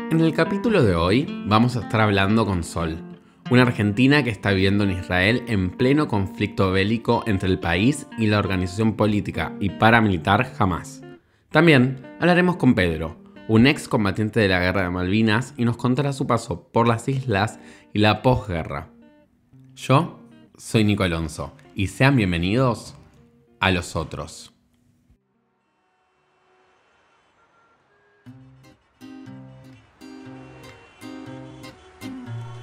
En el capítulo de hoy vamos a estar hablando con Sol, una argentina que está viviendo en Israel en pleno conflicto bélico entre el país y la organización política y paramilitar Hamás. También hablaremos con Pedro, un ex combatiente de la Guerra de Malvinas, y nos contará su paso por las islas y la posguerra. Yo soy Nico Alonso y sean bienvenidos a Los Otros.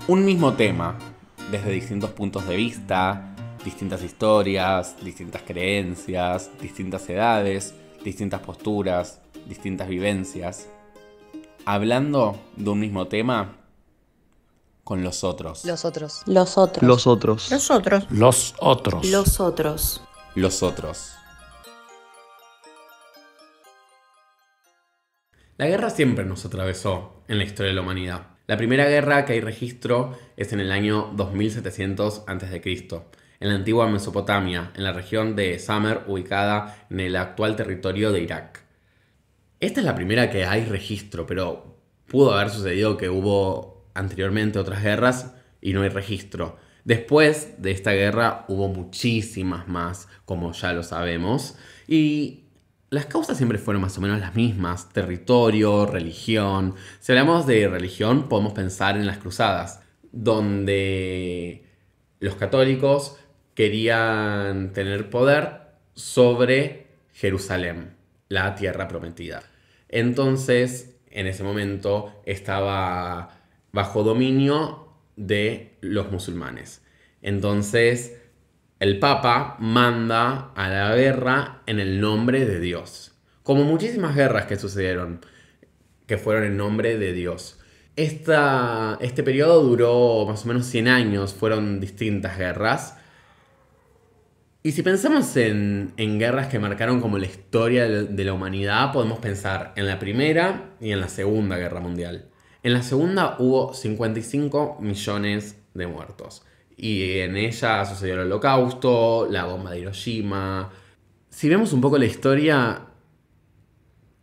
Un mismo tema, desde distintos puntos de vista, distintas historias, distintas creencias, distintas edades, distintas posturas, distintas vivencias. Hablando de un mismo tema con los otros. Los otros. Los otros. Los otros. Los otros. Los otros. Los otros. Los otros. La guerra siempre nos atravesó en la historia de la humanidad. La primera guerra que hay registro es en el año 2700 a.C., en la antigua Mesopotamia, en la región de Samer, ubicada en el actual territorio de Irak. Esta es la primera que hay registro, pero pudo haber sucedido que hubo anteriormente otras guerras y no hay registro. Después de esta guerra hubo muchísimas más, como ya lo sabemos, y las causas siempre fueron más o menos las mismas: territorio, religión. Si hablamos de religión, podemos pensar en las cruzadas, donde los católicos querían tener poder sobre Jerusalén, la tierra prometida. Entonces, en ese momento estaba bajo dominio de los musulmanes. Entonces, el Papa manda a la guerra en el nombre de Dios. Como muchísimas guerras que sucedieron, que fueron en nombre de Dios. Este periodo duró más o menos 100 años, fueron distintas guerras. Y si pensamos en guerras que marcaron como la historia de la humanidad, podemos pensar en la Primera y en la Segunda Guerra Mundial. En la Segunda hubo 55 millones de muertos. Y en ella sucedió el Holocausto, la bomba de Hiroshima. Si vemos un poco la historia,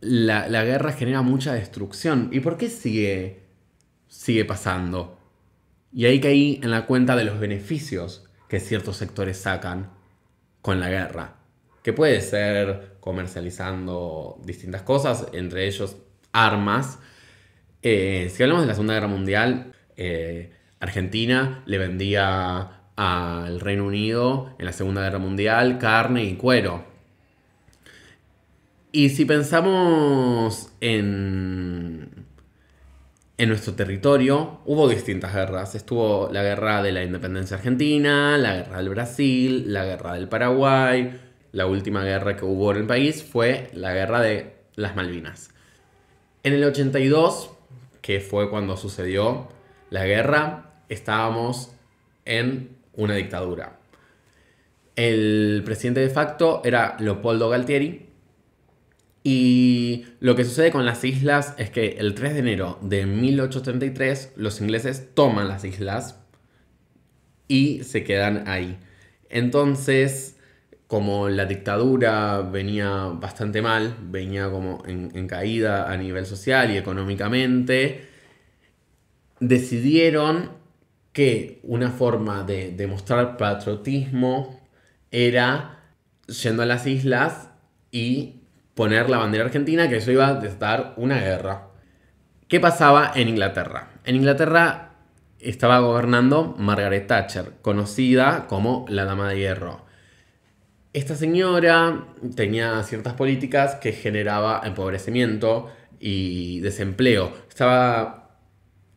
la guerra genera mucha destrucción. ¿Y por qué sigue pasando? Y ahí caí en la cuenta de los beneficios que ciertos sectores sacan con la guerra. Que puede ser comercializando distintas cosas, entre ellos armas. Si hablamos de la Segunda Guerra Mundial, Argentina le vendía al Reino Unido en la Segunda Guerra Mundial carne y cuero. Y si pensamos en nuestro territorio, hubo distintas guerras. Estuvo la guerra de la independencia argentina, la guerra del Brasil, la guerra del Paraguay. La última guerra que hubo en el país fue la guerra de las Malvinas. En el 82, que fue cuando sucedió la guerra, estábamos en una dictadura. El presidente de facto era Leopoldo Galtieri. Y lo que sucede con las islas es que el 3 de enero de 1833 los ingleses toman las islas y se quedan ahí. Entonces, como la dictadura venía bastante mal, venía como en caída a nivel social y económicamente, decidieron que una forma de demostrar patriotismo era yendo a las islas y poner la bandera argentina, que eso iba a desatar una guerra. ¿Qué pasaba en Inglaterra? En Inglaterra estaba gobernando Margaret Thatcher, conocida como la Dama de Hierro. Esta señora tenía ciertas políticas que generaba empobrecimiento y desempleo. Estaba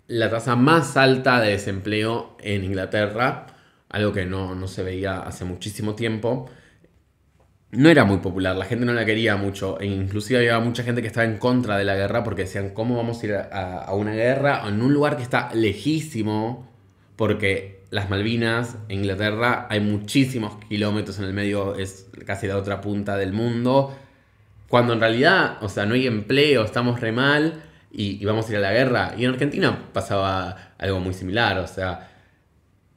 la tasa más alta de desempleo en Inglaterra, algo que no se veía hace muchísimo tiempo. No era muy popular, la gente no la quería mucho, e inclusive había mucha gente que estaba en contra de la guerra porque decían: ¿cómo vamos a ir a una guerra en un lugar que está lejísimo? Porque las Malvinas, en Inglaterra, hay muchísimos kilómetros en el medio, es casi la otra punta del mundo, cuando en realidad, o sea, no hay empleo, estamos re mal y vamos a ir a la guerra. Y en Argentina pasaba algo muy similar, o sea,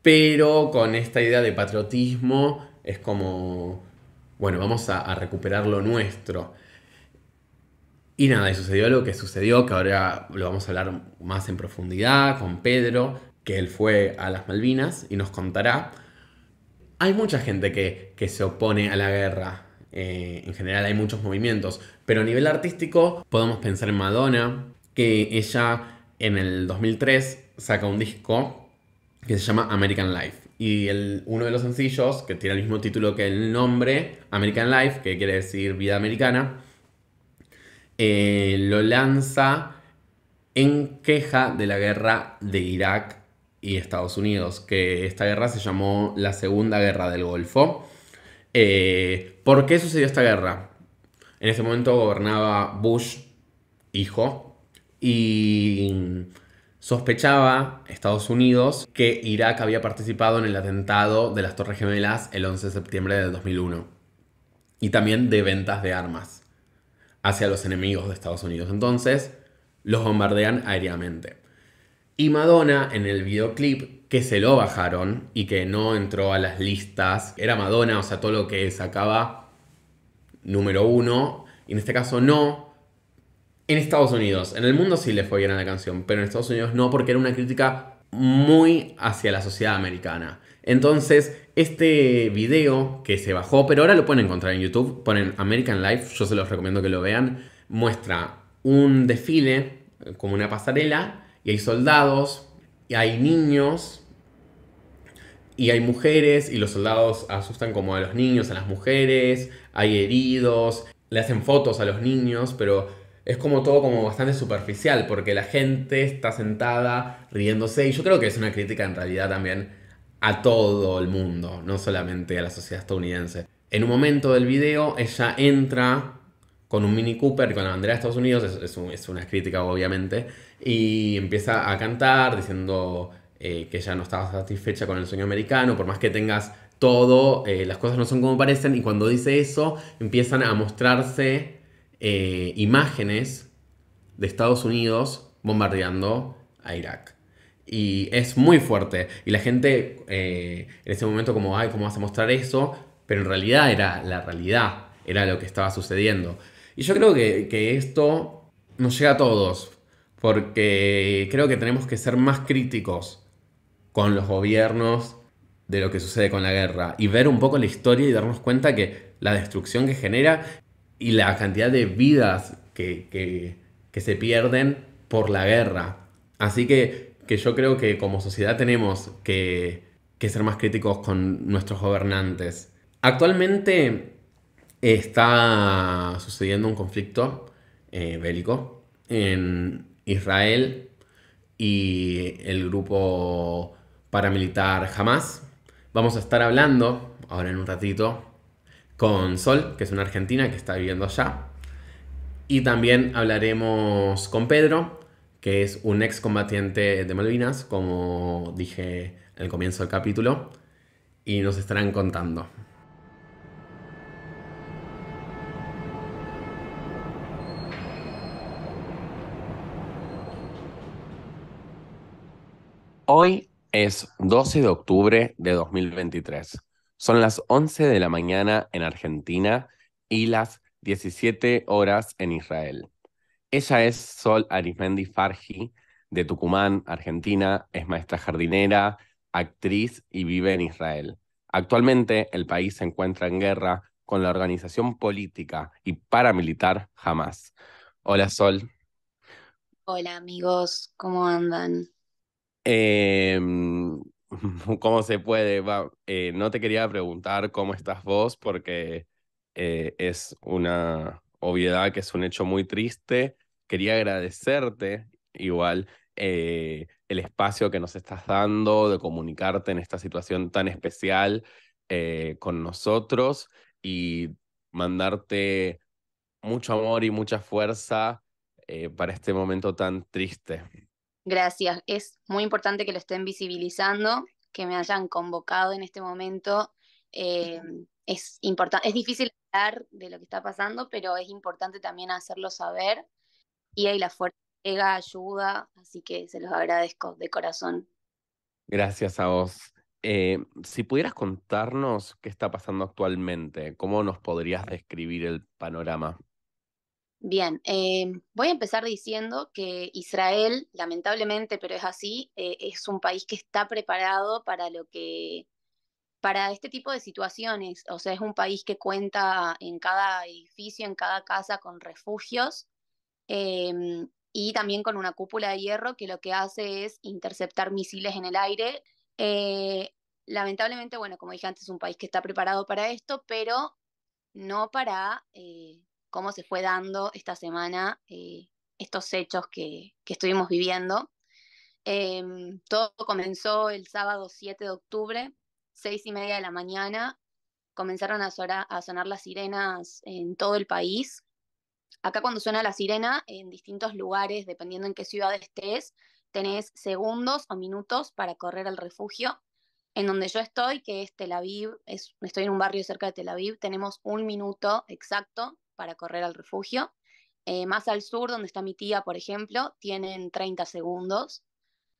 pero con esta idea de patriotismo es como: bueno, vamos a recuperar lo nuestro. Y nada, y sucedió lo que sucedió, que ahora lo vamos a hablar más en profundidad con Pedro, que él fue a las Malvinas y nos contará. Hay mucha gente que se opone a la guerra. En general hay muchos movimientos. Pero a nivel artístico podemos pensar en Madonna, que ella en el 2003 saca un disco que se llama American Life. Y uno de los sencillos, que tiene el mismo título que el nombre, American Life, que quiere decir vida americana, lo lanza en queja de la guerra de Irak y Estados Unidos, que esta guerra se llamó la Segunda Guerra del Golfo. ¿Por qué sucedió esta guerra? En ese momento gobernaba Bush, hijo, y sospechaba Estados Unidos que Irak había participado en el atentado de las Torres Gemelas el 11 de septiembre del 2001 y también de ventas de armas hacia los enemigos de Estados Unidos. Entonces, los bombardean aéreamente. Y Madonna, en el videoclip, que se lo bajaron y que no entró a las listas, era Madonna, o sea, todo lo que sacaba número uno, y en este caso no. En Estados Unidos, en el mundo sí le fue bien a la canción, pero en Estados Unidos no, porque era una crítica muy hacia la sociedad americana. Entonces, este video que se bajó, pero ahora lo pueden encontrar en YouTube, ponen American Life, yo se los recomiendo que lo vean, muestra un desfile, como una pasarela, y hay soldados, y hay niños, y hay mujeres, y los soldados asustan como a los niños, a las mujeres, hay heridos, le hacen fotos a los niños, pero es como todo como bastante superficial, porque la gente está sentada riéndose, y yo creo que es una crítica en realidad también a todo el mundo, no solamente a la sociedad estadounidense. En un momento del video, ella entra con un Mini Cooper con la bandera de Estados Unidos, es una crítica obviamente, y empieza a cantar diciendo que ella no estaba satisfecha con el sueño americano, por más que tengas todo, las cosas no son como parecen, y cuando dice eso empiezan a mostrarse imágenes de Estados Unidos bombardeando a Irak. Y es muy fuerte. Y la gente en ese momento como, ay, ¿cómo vas a mostrar eso? Pero en realidad era la realidad, era lo que estaba sucediendo. Y yo creo que esto nos llega a todos, porque creo que tenemos que ser más críticos con los gobiernos de lo que sucede con la guerra y ver un poco la historia y darnos cuenta que la destrucción que genera y la cantidad de vidas que se pierden por la guerra. Así que yo creo que como sociedad tenemos que ser más críticos con nuestros gobernantes. Actualmente está sucediendo un conflicto bélico en Israel y el grupo paramilitar Hamas. Vamos a estar hablando ahora en un ratito con Sol, que es una argentina que está viviendo allá. Y también hablaremos con Pedro, que es un excombatiente de Malvinas, como dije en el comienzo del capítulo, y nos estarán contando. Hoy es 12 de octubre de 2023. Son las 11 de la mañana en Argentina y las 17 horas en Israel. Ella es Sol Arismendi Farji, de Tucumán, Argentina, es maestra jardinera, actriz y vive en Israel. Actualmente el país se encuentra en guerra con la organización política y paramilitar Hamas. Hola Sol. Hola amigos, ¿cómo andan? Eh, ¿Cómo se puede? No te quería preguntar cómo estás vos porque es una obviedad que es un hecho muy triste. Quería agradecerte igual el espacio que nos estás dando de comunicarte en esta situación tan especial con nosotros y mandarte mucho amor y mucha fuerza para este momento tan triste. Gracias. Es muy importante que lo estén visibilizando, que me hayan convocado en este momento. Eh, es importante, es difícil hablar de lo que está pasando, pero es importante también hacerlo saber. Y ahí la fuerza llega, ayuda, así que se los agradezco de corazón. Gracias a vos. Si pudieras contarnos qué está pasando actualmente, ¿cómo nos podrías describir el panorama? Bien, voy a empezar diciendo que Israel, lamentablemente, pero es así, es un país que está preparado para para este tipo de situaciones. O sea, es un país que cuenta en cada edificio, en cada casa con refugios, y también con una cúpula de hierro que lo que hace es interceptar misiles en el aire. Eh, Lamentablemente, bueno, como dije antes, es un país que está preparado para esto, pero no para cómo se fue dando esta semana estos hechos que estuvimos viviendo. Todo comenzó el sábado 7 de octubre, 6:30 de la mañana. Comenzaron a sonar las sirenas en todo el país. Acá cuando suena la sirena, en distintos lugares, dependiendo en qué ciudad estés, tenés segundos o minutos para correr al refugio. En donde yo estoy, que es Tel Aviv, estoy en un barrio cerca de Tel Aviv, tenemos un minuto exacto para correr al refugio. Más al sur, donde está mi tía, por ejemplo, tienen 30 segundos,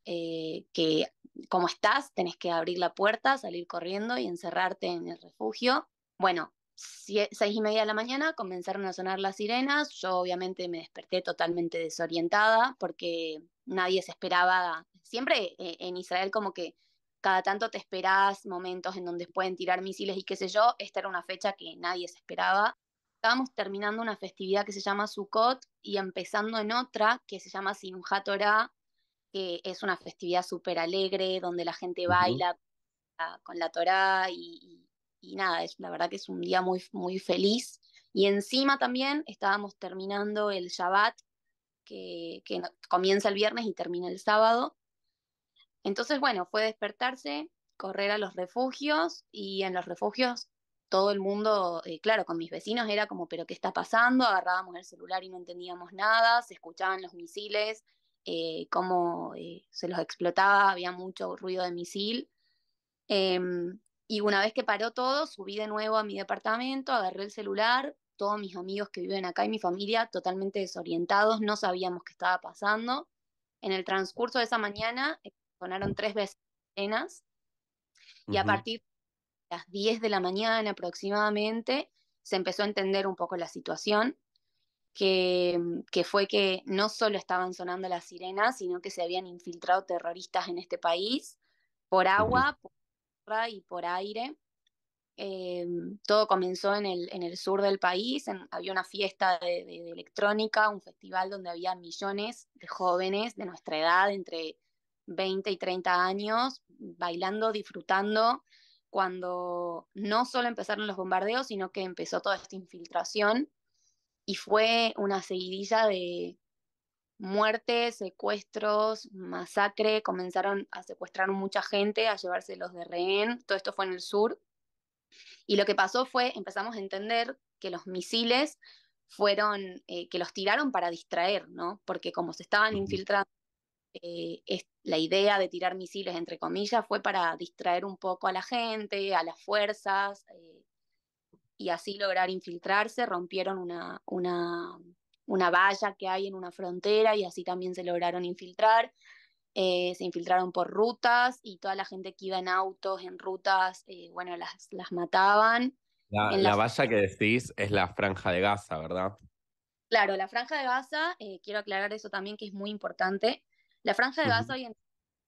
que como estás, tenés que abrir la puerta, salir corriendo y encerrarte en el refugio. Bueno, 6:30 de la mañana comenzaron a sonar las sirenas. Yo obviamente me desperté totalmente desorientada porque nadie se esperaba. Siempre en Israel como que cada tanto te esperás momentos en donde pueden tirar misiles y qué sé yo. Esta era una fecha que nadie se esperaba. Estábamos terminando una festividad que se llama Sukkot y empezando en otra que se llama Simchat Torah, que es una festividad súper alegre, donde la gente Ujú, baila con la Torá y nada, la verdad que es un día muy, muy feliz. Y encima también estábamos terminando el Shabbat, que comienza el viernes y termina el sábado. Entonces, bueno, fue despertarse, correr a los refugios y en los refugios todo el mundo, claro, con mis vecinos era como, pero ¿qué está pasando? Agarrábamos el celular y no entendíamos nada, se escuchaban los misiles, cómo se los explotaba, había mucho ruido de misil. Eh, y una vez que paró todo, subí de nuevo a mi departamento, agarré el celular, todos mis amigos que viven acá y mi familia totalmente desorientados, no sabíamos qué estaba pasando. En el transcurso de esa mañana sonaron 3 veces sirenas y a ujú. partir de las 10 de la mañana aproximadamente se empezó a entender un poco la situación, que fue que no solo estaban sonando las sirenas, sino que se habían infiltrado terroristas en este país por Ujú. agua, por tierra y por aire. Eh, Todo comenzó en el sur del país, había una fiesta de electrónica, un festival donde había millones de jóvenes de nuestra edad, entre 20 y 30 años, bailando, disfrutando, cuando no solo empezaron los bombardeos, sino que empezó toda esta infiltración y fue una seguidilla de muertes, secuestros, masacre, comenzaron a secuestrar mucha gente, a llevárselos de rehén, todo esto fue en el sur. Y lo que pasó fue, empezamos a entender que los misiles fueron, que los tiraron para distraer, ¿no? Porque como se estaban Ujú. infiltrando, la idea de tirar misiles, entre comillas, fue para distraer un poco a la gente, a las fuerzas, y así lograr infiltrarse. Rompieron una valla que hay en una frontera y así también se lograron infiltrar. Se infiltraron por rutas y toda la gente que iba en autos, en rutas, bueno, las mataban. La, En la, la valla que decís es la Franja de Gaza, ¿verdad? claro, la Franja de Gaza, quiero aclarar eso también que es muy importante. La Franja de Gaza Ujú, hoy en día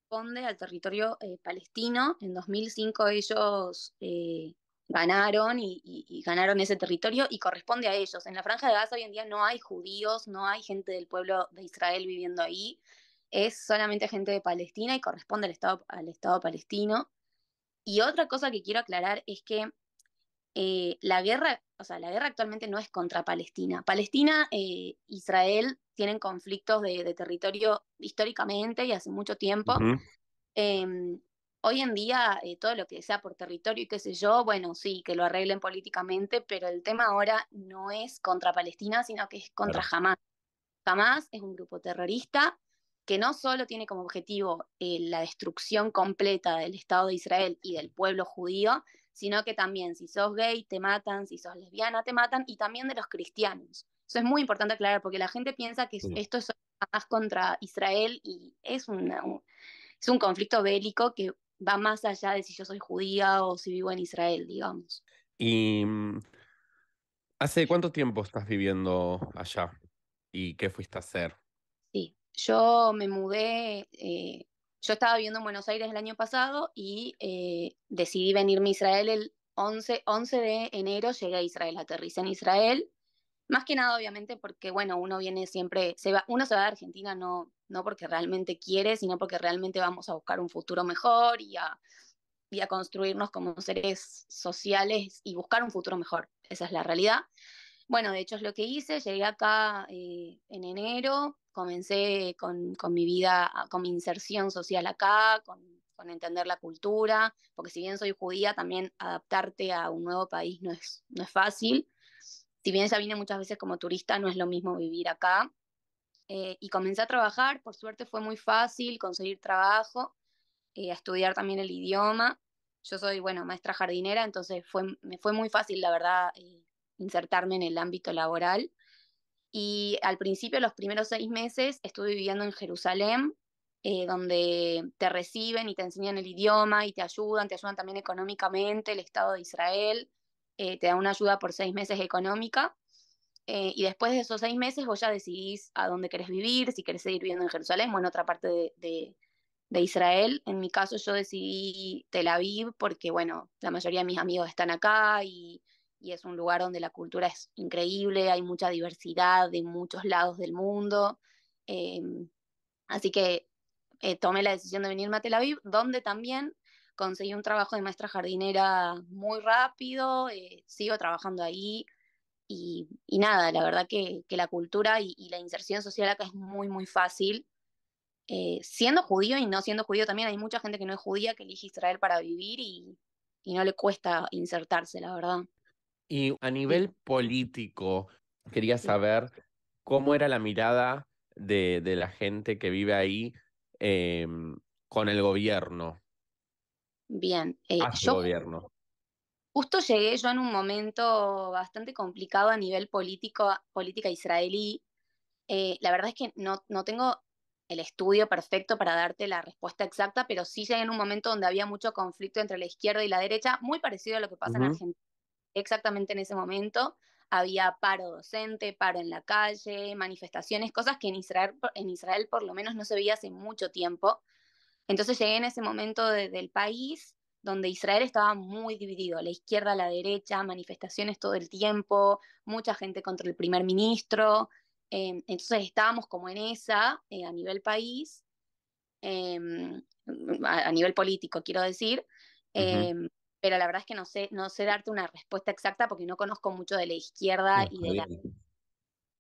corresponde al territorio palestino. En 2005 ellos ganaron y ganaron ese territorio y corresponde a ellos. En la Franja de Gaza hoy en día no hay judíos, no hay gente del pueblo de Israel viviendo ahí. Es solamente gente de Palestina y corresponde al Estado palestino. Y otra cosa que quiero aclarar es que la guerra, o sea, la guerra actualmente no es contra Palestina. Palestina, Israel tienen conflictos de territorio históricamente y hace mucho tiempo. ujú. Eh, Hoy en día, todo lo que sea por territorio y qué sé yo, bueno, sí, que lo arreglen políticamente, pero el tema ahora no es contra Palestina, sino que es contra Claro. Hamas. Hamas es un grupo terrorista que no solo tiene como objetivo la destrucción completa del Estado de Israel y del pueblo judío, sino que también si sos gay te matan, si sos lesbiana te matan y también de los cristianos. Eso es muy importante aclarar porque la gente piensa que Sí. esto es más contra Israel y es un conflicto bélico que va más allá de si yo soy judía o si vivo en Israel, digamos. Y ¿Hace cuánto tiempo estás viviendo allá? ¿Y qué fuiste a hacer? Sí, yo me mudé, yo estaba viviendo en Buenos Aires el año pasado y decidí venirme a Israel el 11 de enero, llegué a Israel, aterricé en Israel. Más que nada, obviamente, porque, bueno, uno viene siempre, uno se va de Argentina no porque realmente quiere, sino porque realmente vamos a buscar un futuro mejor y a construirnos como seres sociales y buscar un futuro mejor. Esa es la realidad. Bueno, de hecho es lo que hice, llegué acá en enero, comencé con mi vida, con mi inserción social acá, con entender la cultura, porque si bien soy judía, también adaptarte a un nuevo país no es fácil. Si bien ya vine muchas veces como turista, no es lo mismo vivir acá. Y comencé a trabajar, por suerte fue muy fácil conseguir trabajo, a estudiar también el idioma. Yo soy, bueno, maestra jardinera, entonces me fue muy fácil, la verdad, insertarme en el ámbito laboral. Y al principio, los primeros 6 meses, estuve viviendo en Jerusalén, donde te reciben y te enseñan el idioma y te ayudan también económicamente, el Estado de Israel, te da una ayuda por 6 meses económica. Y después de esos 6 meses vos ya decidís a dónde querés vivir, si querés seguir viviendo en Jerusalén o en otra parte de Israel. En mi caso yo decidí Tel Aviv porque, bueno, la mayoría de mis amigos están acá y es un lugar donde la cultura es increíble, hay mucha diversidad de muchos lados del mundo. Eh, Así que tomé la decisión de venirme a Tel Aviv, donde también conseguí un trabajo de maestra jardinera muy rápido, sigo trabajando ahí y nada, la verdad que la cultura y la inserción social acá es muy, muy fácil. Siendo judío y no siendo judío también hay mucha gente que no es judía que elige Israel para vivir y no le cuesta insertarse, la verdad. Y a Sí, nivel político, quería sí. saber cómo era la mirada de la gente que vive ahí eh, con el gobierno, Bien, a su gobierno. justo llegué yo en un momento bastante complicado a nivel político, política israelí. La verdad es que no tengo el estudio perfecto para darte la respuesta exacta, pero sí llegué en un momento donde había mucho conflicto entre la izquierda y la derecha, muy parecido a lo que pasa en Ujú. Argentina. Exactamente en ese momento había paro docente, paro en la calle, manifestaciones, cosas que en Israel por lo menos no se veía hace mucho tiempo. Entonces llegué en ese momento del país donde Israel estaba muy dividido, a la izquierda, a la derecha, manifestaciones todo el tiempo, mucha gente contra el primer ministro. Entonces estábamos como en esa, a nivel país, eh, a nivel político, quiero decir. Ujú. Eh, pero la verdad es que no sé darte una respuesta exacta porque no conozco mucho de la izquierda No, y está de la, bien.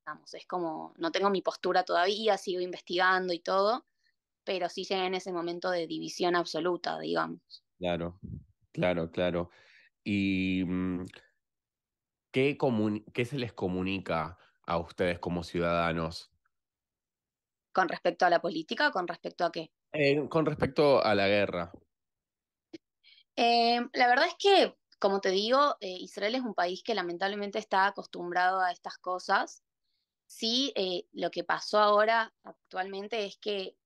digamos, es como, no tengo mi postura todavía, sigo investigando y todo, pero sí llegué en ese momento de división absoluta, digamos. Claro, claro, claro. ¿Y qué se les comunica a ustedes como ciudadanos Con respecto a la política, ¿con respecto a qué? con respecto a la guerra? La verdad es que, como te digo, Israel es un país que lamentablemente está acostumbrado a estas cosas. Sí, lo que pasó ahora actualmente es que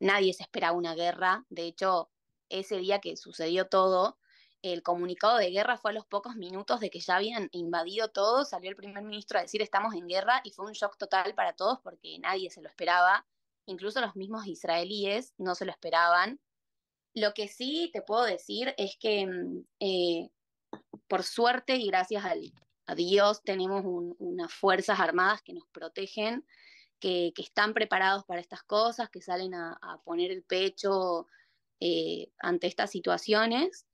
nadie se esperaba una guerra. De hecho, ese día que sucedió todo, el comunicado de guerra fue a los pocos minutos de que ya habían invadido todo. Salió el primer ministro a decir estamos en guerra y fue un shock total para todos porque nadie se lo esperaba. Incluso los mismos israelíes no se lo esperaban. Lo que sí te puedo decir es que por suerte y gracias a Dios tenemos unas fuerzas armadas que nos protegen, que están preparados para estas cosas, que salen a poner el pecho ante estas situaciones.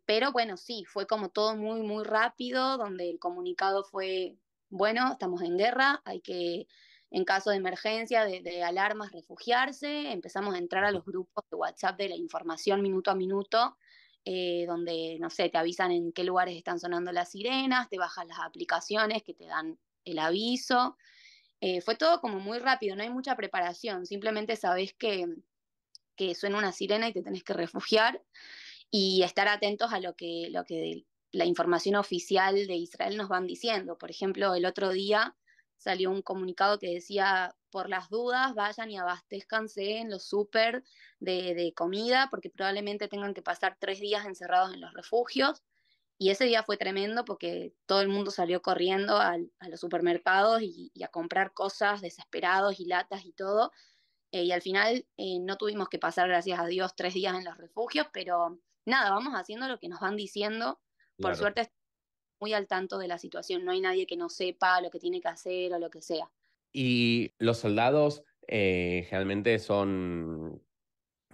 Pero bueno, sí, fue como todo muy, muy rápido, donde el comunicado fue, bueno, estamos en guerra, hay que, en caso de emergencia, de alarmas, refugiarse. Empezamos a entrar a los grupos de WhatsApp de la información minuto a minuto, donde, no sé, te avisan en qué lugares están sonando las sirenas, te bajas las aplicaciones que te dan el aviso. Fue todo como muy rápido, no hay mucha preparación, simplemente sabes que suena una sirena y te tenés que refugiar y estar atentos a lo que la información oficial de Israel nos van diciendo. Por ejemplo, el otro día salió un comunicado que decía, por las dudas, vayan y abastezcanse en los súper de comida, porque probablemente tengan que pasar 3 días encerrados en los refugios. Y ese día fue tremendo porque todo el mundo salió corriendo a los supermercados y a comprar cosas desesperados y latas y todo. Y al final no tuvimos que pasar, gracias a Dios, 3 días en los refugios, pero nada, vamos haciendo lo que nos van diciendo. Por Claro. suerte, estoy muy al tanto de la situación. No hay nadie que no sepa lo que tiene que hacer o lo que sea. Y los soldados generalmente son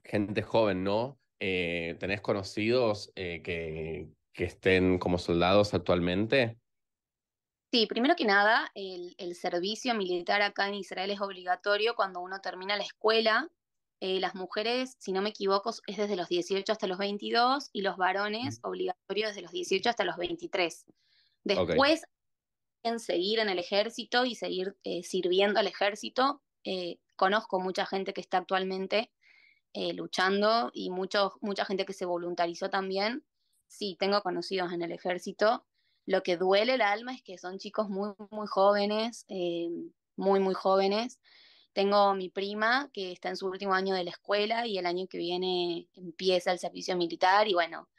gente joven, ¿no? ¿Tenés conocidos que estén como soldados actualmente? Sí, primero que nada, el servicio militar acá en Israel es obligatorio cuando uno termina la escuela. Las mujeres, si no me equivoco, es desde los 18 hasta los 22 y los varones obligatorio desde los 18 hasta los 23. Ok. Después, en seguir en el ejército y seguir sirviendo al ejército, conozco mucha gente que está actualmente luchando y mucha gente que se voluntarizó también. Sí, tengo conocidos en el ejército. Lo que duele el alma es que son chicos muy, muy jóvenes, muy, muy jóvenes. Tengo mi prima que está en su último año de la escuela y el año que viene empieza el servicio militar y bueno,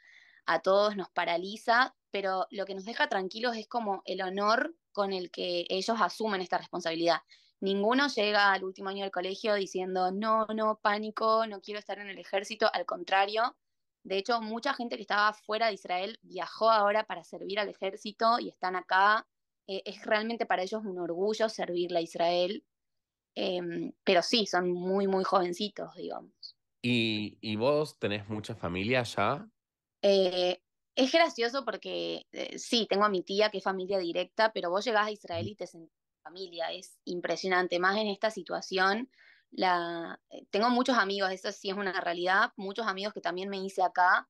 a todos nos paraliza, pero lo que nos deja tranquilos es como el honor con el que ellos asumen esta responsabilidad. Ninguno llega al último año del colegio diciendo, no, no, pánico, no quiero estar en el ejército, al contrario. De hecho, mucha gente que estaba fuera de Israel viajó ahora para servir al ejército y están acá. Es realmente para ellos un orgullo servirle a Israel, pero sí, son muy, muy jovencitos, digamos. ¿Y vos tenés mucha familia ya? Eh, es gracioso porque sí, tengo a mi tía que es familia directa, pero vos llegás a Israel y te sentís familia, es impresionante, más en esta situación. Tengo muchos amigos, eso sí es una realidad, muchos amigos que también me hice acá,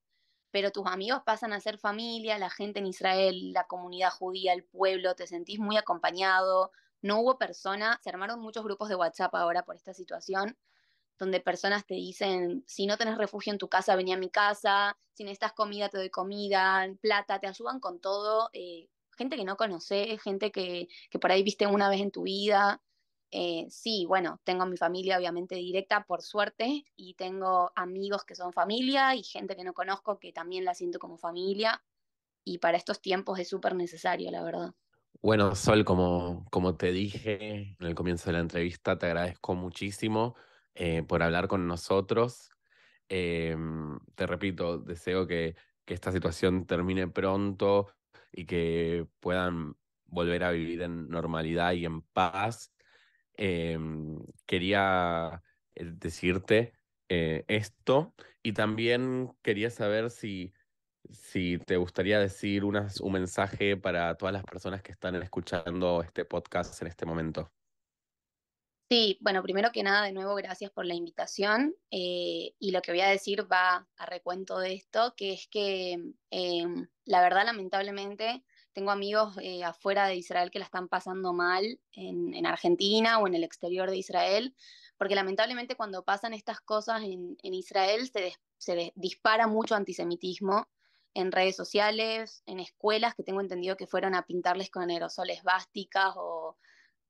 pero tus amigos pasan a ser familia, la gente en Israel, la comunidad judía, el pueblo, te sentís muy acompañado. No hubo persona, se armaron muchos grupos de WhatsApp ahora por esta situación donde personas te dicen, si no tenés refugio en tu casa, vení a mi casa, si necesitas comida, te doy comida, plata, te ayudan con todo. Gente que no conoces, gente que por ahí viste una vez en tu vida. Sí, bueno, tengo a mi familia obviamente directa, por suerte, y tengo amigos que son familia y gente que no conozco que también la siento como familia. Y para estos tiempos es súper necesario, la verdad. Bueno, Sol, como te dije en el comienzo de la entrevista, te agradezco muchísimo por hablar con nosotros. Eh, Te repito, deseo que esta situación termine pronto y que puedan volver a vivir en normalidad y en paz. Eh, Quería decirte esto y también quería saber si te gustaría decir un mensaje para todas las personas que están escuchando este podcast en este momento. Sí, bueno, primero que nada, de nuevo, gracias por la invitación. Y lo que voy a decir va a recuento de esto, que es que la verdad, lamentablemente, tengo amigos afuera de Israel que la están pasando mal en Argentina o en el exterior de Israel, porque lamentablemente cuando pasan estas cosas en Israel dispara mucho antisemitismo en redes sociales, en escuelas, que tengo entendido que fueron a pintarles con aerosoles vásticas o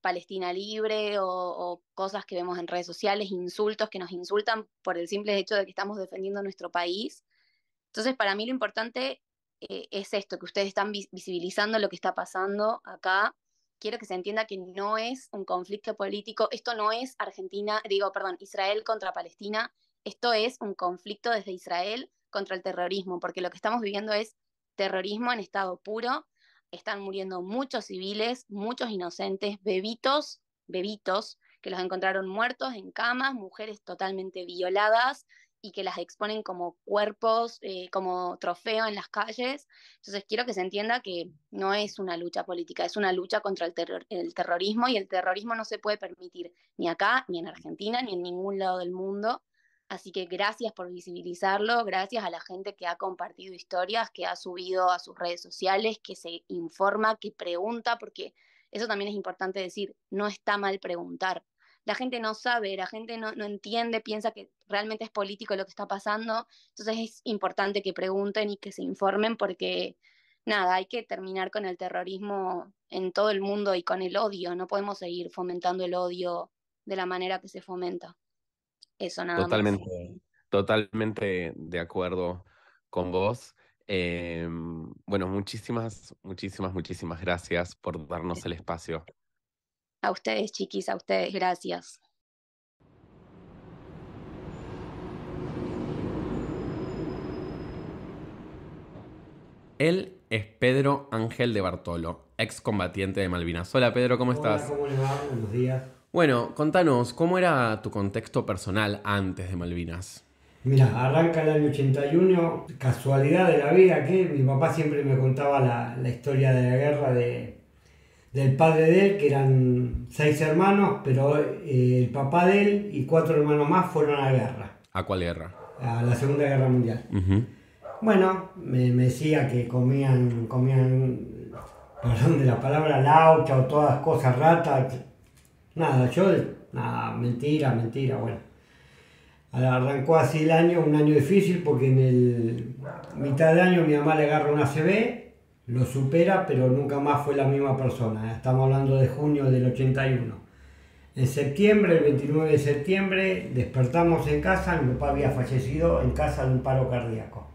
Palestina libre o cosas que vemos en redes sociales, insultos que nos insultan por el simple hecho de que estamos defendiendo nuestro país. Entonces, para mí lo importante es esto, que ustedes están visibilizando lo que está pasando acá. Quiero que se entienda que no es un conflicto político, esto no es Argentina, digo, perdón, Israel contra Palestina, esto es un conflicto desde Israel contra el terrorismo, porque lo que estamos viviendo es terrorismo en estado puro, están muriendo muchos civiles, muchos inocentes, bebitos, bebitos, que los encontraron muertos en camas, mujeres totalmente violadas, y que las exponen como cuerpos, como trofeo en las calles. Entonces quiero que se entienda que no es una lucha política, es una lucha contra el terrorismo y el terrorismo no se puede permitir ni acá, ni en Argentina, ni en ningún lado del mundo. Así que gracias por visibilizarlo, gracias a la gente que ha compartido historias, que ha subido a sus redes sociales, que se informa, que pregunta, porque eso también es importante decir, no está mal preguntar. La gente no sabe, la gente no entiende, piensa que realmente es político lo que está pasando, entonces es importante que pregunten y que se informen porque, nada, hay que terminar con el terrorismo en todo el mundo y con el odio, no podemos seguir fomentando el odio de la manera que se fomenta. Eso nada más. Totalmente, totalmente de acuerdo con vos. Bueno, muchísimas gracias por darnos el espacio. A ustedes, chiquis, a ustedes, gracias. Él es Pedro Ángel de Bartolo, excombatiente de Malvinas. Hola Pedro, ¿cómo estás? Hola, ¿cómo le va? Buenos días. Bueno, contanos, ¿cómo era tu contexto personal antes de Malvinas? Mira, arranca el año 81, casualidad de la vida que mi papá siempre me contaba la historia de la guerra del padre de él, que eran 6 hermanos, pero el papá de él y 4 hermanos más fueron a la guerra, ¿A cuál guerra? a la Segunda Guerra Mundial. Ujú. Bueno, me decía que comían, perdón de la palabra, laucha o todas cosas ratas. Nada, mentira, bueno. Arrancó así el año, un año difícil porque en el mitad de año mi mamá le agarra una ACV, lo supera, pero nunca más fue la misma persona. Estamos hablando de junio del 81. En septiembre, el 29 de septiembre, despertamos en casa, mi papá había fallecido en casa de un paro cardíaco.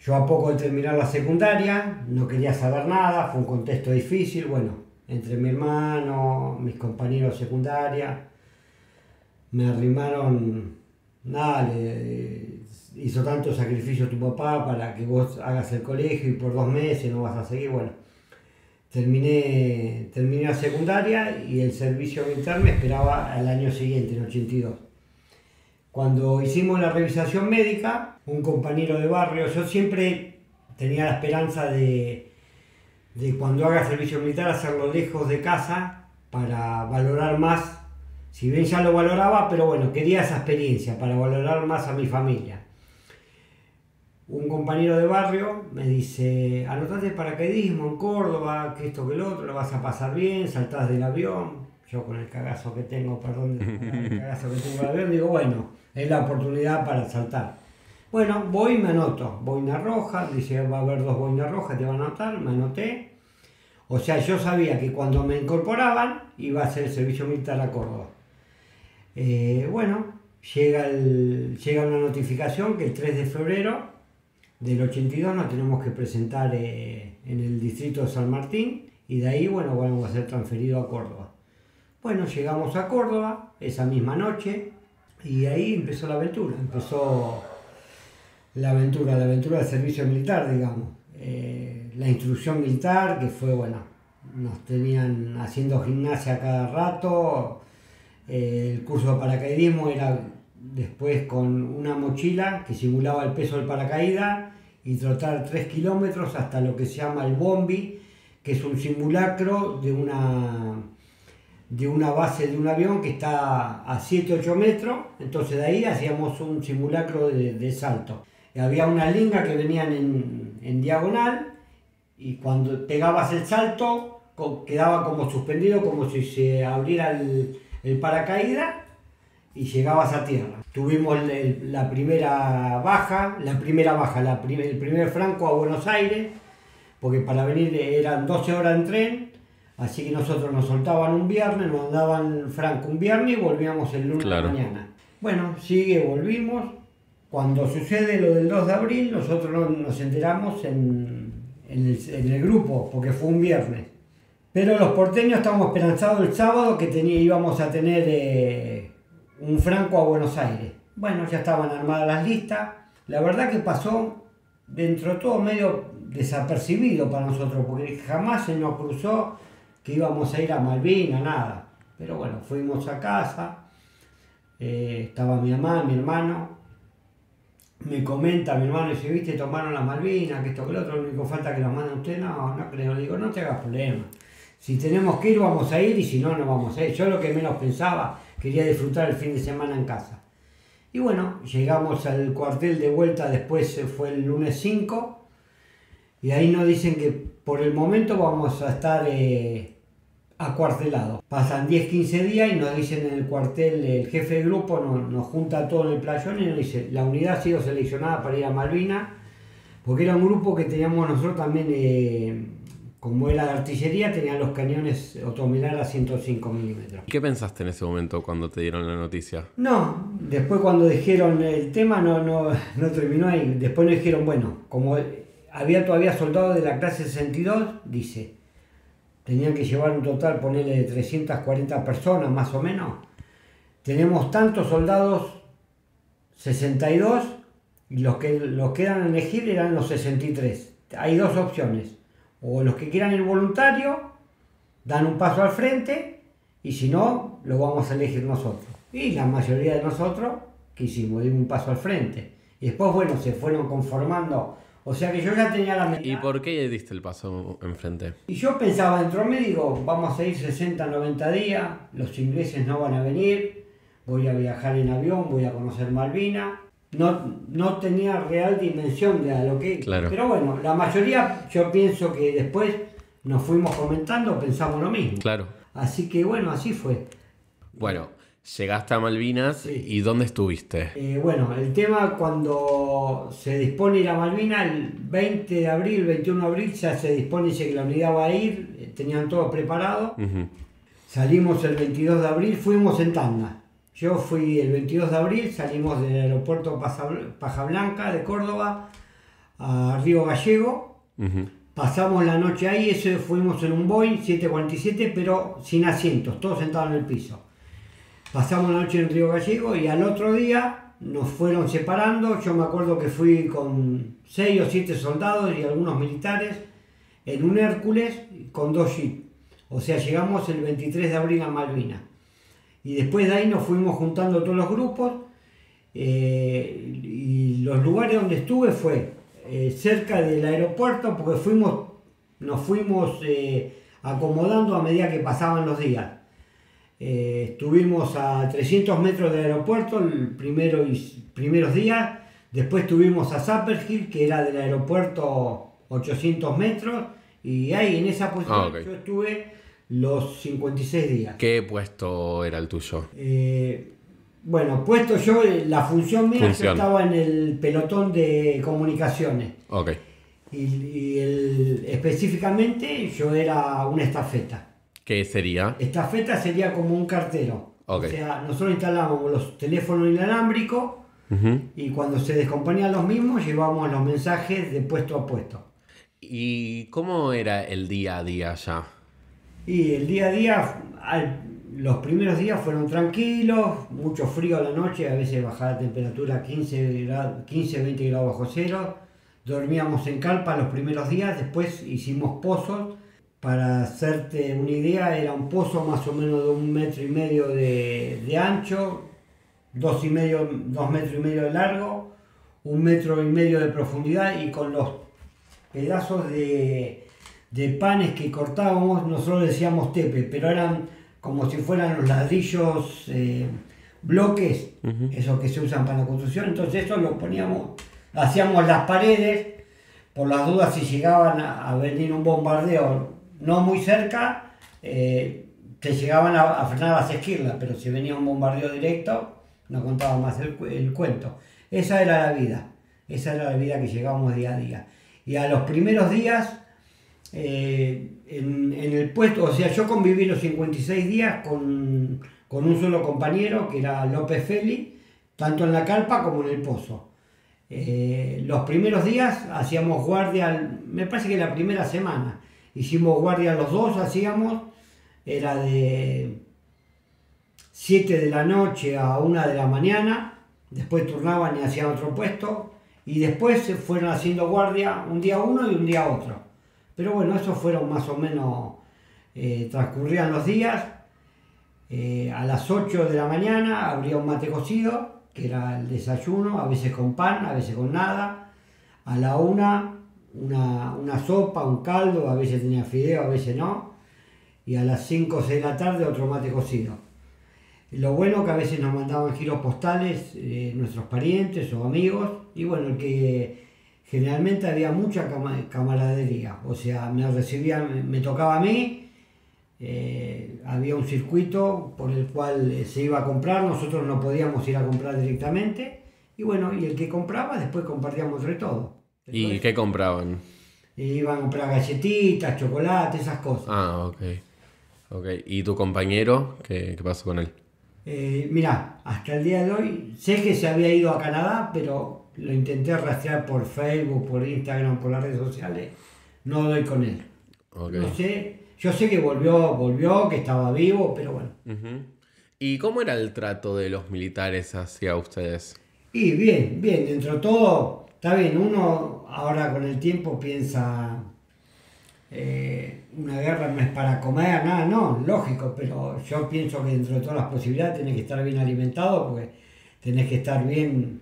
Yo a poco de terminar la secundaria, no quería saber nada, fue un contexto difícil, bueno, entre mi hermano, mis compañeros de secundaria, me arrimaron, nada, hizo tanto sacrificio tu papá para que vos hagas el colegio y por 2 meses no vas a seguir, bueno. Terminé la secundaria y el servicio militar me esperaba al año siguiente, en 82. Cuando hicimos la revisación médica, un compañero de barrio, yo siempre tenía la esperanza de cuando haga servicio militar hacerlo lejos de casa para valorar más, si bien ya lo valoraba, pero bueno, quería esa experiencia para valorar más a mi familia. Un compañero de barrio me dice, anotate paracaidismo en Córdoba, que esto que lo otro, lo vas a pasar bien, saltás del avión. Yo con el cagazo que tengo, el cagazo que tengo del avión, digo, bueno, es la oportunidad para saltar. Bueno, voy y me anoto, boina roja, dice, va a haber 2 boinas rojas, te van a anotar, me anoté. O sea, yo sabía que cuando me incorporaban iba a hacer el servicio militar a Córdoba. Bueno, llega una notificación que el 3 de febrero del 82 nos tenemos que presentar en el distrito de San Martín y de ahí, bueno, vamos a ser transferidos a Córdoba. Bueno, llegamos a Córdoba esa misma noche y ahí empezó la aventura. Empezó la aventura del servicio militar, digamos. La instrucción militar, que fue, bueno, nos tenían haciendo gimnasia cada rato. El curso de paracaidismo era después con una mochila que simulaba el peso del paracaídas y trotar 3 kilómetros hasta lo que se llama el bombi, que es un simulacro de una base de un avión que está a 7-8 metros, entonces de ahí hacíamos un simulacro de salto. Había unas lingas que venían en diagonal y cuando pegabas el salto quedaba como suspendido, como si se abriera el paracaídas y llegabas a tierra. Tuvimos el primer franco a Buenos Aires, porque para venir eran 12 horas en tren, así que nosotros nos soltaban un viernes, nos daban franco un viernes y volvíamos el lunes de la mañana. Bueno, volvimos. Cuando sucede lo del 2 de abril, nosotros nos enteramos en el grupo, porque fue un viernes. Pero los porteños estábamos esperanzados el sábado que íbamos a tener un franco a Buenos Aires. Bueno, ya estaban armadas las listas. La verdad que pasó dentro de todo medio desapercibido para nosotros, porque jamás se nos cruzó que íbamos a ir a Malvinas, nada. Pero bueno, fuimos a casa, estaba mi mamá, mi hermano. Me comenta mi hermano, dice, viste, tomaron las Malvinas, que esto, que lo otro, lo único falta que las manden usted. No creo, le digo, no te hagas problema. Si tenemos que ir, vamos a ir, y si no, no vamos a ir. Yo lo que menos pensaba, quería disfrutar el fin de semana en casa. Y bueno, llegamos al cuartel de vuelta, después fue el lunes 5, y ahí nos dicen que por el momento vamos a estar acuartelados. Pasan 10-15 días y nos dicen en el cuartel, el jefe de grupo nos junta todo en el playón y nos dice, la unidad ha sido seleccionada para ir a Malvinas, porque era un grupo que teníamos nosotros también, como era de artillería, tenían los cañones Otomelar a 105 milímetros. ¿Qué pensaste en ese momento cuando te dieron la noticia? No, después cuando dijeron el tema no terminó ahí. Después nos dijeron, bueno, como había todavía soldados de la clase 62, dice. Tenían que llevar un total, ponerle de 340 personas más o menos. Tenemos tantos soldados, 62, y los que eran elegir eran los 63. Hay dos opciones. O los que quieran ir voluntario, dan un paso al frente, y si no, lo vamos a elegir nosotros. Y la mayoría de nosotros, que hicimos, dimos un paso al frente. Y después, bueno, se fueron conformando. O sea que yo ya tenía la meta. ¿Y por qué diste el paso enfrente? Y yo pensaba dentro de mí, digo, vamos a ir 60, 90 días, los ingleses no van a venir, voy a viajar en avión, voy a conocer Malvinas. No tenía real dimensión de a lo que... Claro. Pero bueno, la mayoría, yo pienso que después nos fuimos comentando, pensamos lo mismo. Claro. Así que bueno, así fue. Bueno, llegaste a Malvinas, Sí. ¿Y dónde estuviste? Bueno, el tema cuando se dispone ir a Malvinas, el 20 de abril, 21 de abril, ya se dispone, dice que la unidad va a ir, tenían todo preparado. Ujú. Salimos el 22 de abril, fuimos en tanda. Yo fui el 22 de abril, salimos del aeropuerto Paja Blanca de Córdoba a Río Gallego. Ujú. Pasamos la noche ahí, fuimos en un Boeing 747, pero sin asientos, todos sentados en el piso. Pasamos la noche en Río Gallego y al otro día nos fueron separando. Yo me acuerdo que fui con 6 o 7 soldados y algunos militares en un Hércules con 2 jeeps. O sea, llegamos el 23 de abril a Malvinas. Y después de ahí nos fuimos juntando todos los grupos. Y los lugares donde estuve fue cerca del aeropuerto, porque nos fuimos acomodando a medida que pasaban los días. Estuvimos a 300 metros del aeropuerto los primeros días. Después estuvimos a Sapperhill, que era del aeropuerto 800 metros. Y ahí en esa posición ok. yo estuve los 56 días. ¿Qué puesto era el tuyo? Bueno, puesto yo, la función mía, Función. yo estaba en el pelotón de comunicaciones. Ok. Específicamente yo era una estafeta. ¿Qué sería? Estafeta sería como un cartero. Ok. O sea, nosotros instalábamos los teléfonos inalámbricos Ujú. y cuando se descomponían los mismos llevábamos los mensajes de puesto a puesto. ¿Y cómo era el día a día allá? Y el día a día, los primeros días fueron tranquilos, mucho frío a la noche, a veces bajaba la temperatura a 15, 20 grados bajo cero. Dormíamos en carpa los primeros días, después hicimos pozos. Para hacerte una idea, era un pozo más o menos de 1,5 metros de ancho, 2 metros y medio de largo, 1,5 metros de profundidad, y con los pedazos de panes que cortábamos, nosotros decíamos tepe, pero eran como si fueran los ladrillos bloques, esos que se usan para la construcción. Entonces eso lo poníamos, hacíamos las paredes, por las dudas si llegaban a venir un bombardeo no muy cerca, te llegaban a frenar las esquirlas, pero si venía un bombardeo directo, no contaba más el cuento. Esa era la vida que llevábamos día a día. Y a los primeros días, en el puesto, o sea, yo conviví los 56 días con un solo compañero, que era López Feli, tanto en la carpa como en el pozo. Los primeros días hacíamos guardia, me parece que la primera semana, hicimos guardia los dos, era de 7 de la noche a 1 de la mañana, después turnaban y hacían otro puesto, y después se fueron haciendo guardia un día uno y un día otro. Pero bueno, esos fueron más o menos, transcurrían los días. A las 8 de la mañana habría un mate cocido, que era el desayuno, a veces con pan, a veces con nada. A la 1, una sopa, un caldo, a veces tenía fideo, a veces no. Y a las 5 o 6 de la tarde otro mate cocido. Lo bueno que a veces nos mandaban giros postales nuestros parientes o amigos, y bueno, que generalmente había mucha camaradería, o sea, me recibían, me tocaba a mí, había un circuito por el cual se iba a comprar, nosotros no podíamos ir a comprar directamente, y bueno, y el que compraba después compartíamos entre todos. ¿Y qué compraban? Iban a comprar galletitas, chocolate, esas cosas. Ah, ok. ¿Y tu compañero? ¿Qué pasó con él? Mirá, hasta el día de hoy sé que se había ido a Canadá, pero lo intenté rastrear por Facebook, por Instagram, por las redes sociales. No doy con él. Okay. No sé, yo sé que volvió, que estaba vivo, pero bueno. Ujú. ¿Y cómo era el trato de los militares hacia ustedes? Y bien, dentro de todo, está bien, uno ahora con el tiempo piensa, una guerra no es para comer, nada, no, lógico, pero yo pienso que dentro de todas las posibilidades tenés que estar bien alimentado, porque tenés que estar bien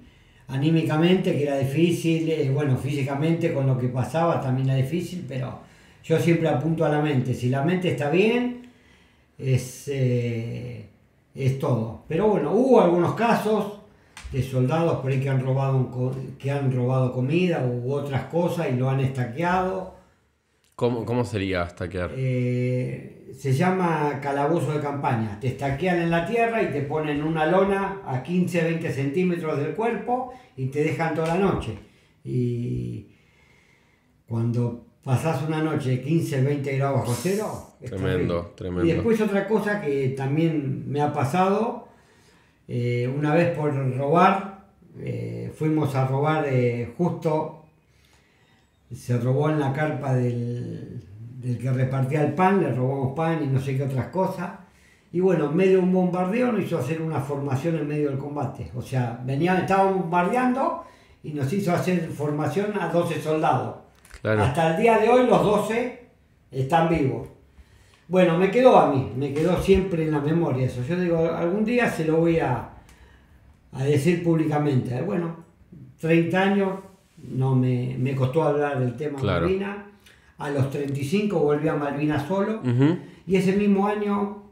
anímicamente, que era difícil, bueno, físicamente con lo que pasaba también era difícil, pero yo siempre apunto a la mente, si la mente está bien, es todo. Pero bueno, hubo algunos casos de soldados por ahí que han robado comida u otras cosas y lo han estaqueado. ¿Cómo sería estaquear? Se llama calabozo de campaña. Te estaquean en la tierra y te ponen una lona a 15-20 centímetros del cuerpo y te dejan toda la noche. Y cuando pasás una noche de 15-20 grados bajo cero, es Tremendo. Y después otra cosa que también me ha pasado, una vez por robar, fuimos a robar justo, se robó en la carpa del que repartía el pan, le robamos pan y no sé qué otras cosas. Y bueno, en medio de un bombardeo nos hizo hacer una formación en medio del combate. O sea, estaban bombardeando y nos hizo hacer formación a 12 soldados. Claro. Hasta el día de hoy los 12 están vivos. Bueno, me quedó siempre en la memoria eso. Yo digo, algún día se lo voy a decir públicamente. Bueno, 30 años, no me costó hablar del tema Claro. Malvinas. A los 35 volví a Malvinas solo. Ujú. Y ese mismo año,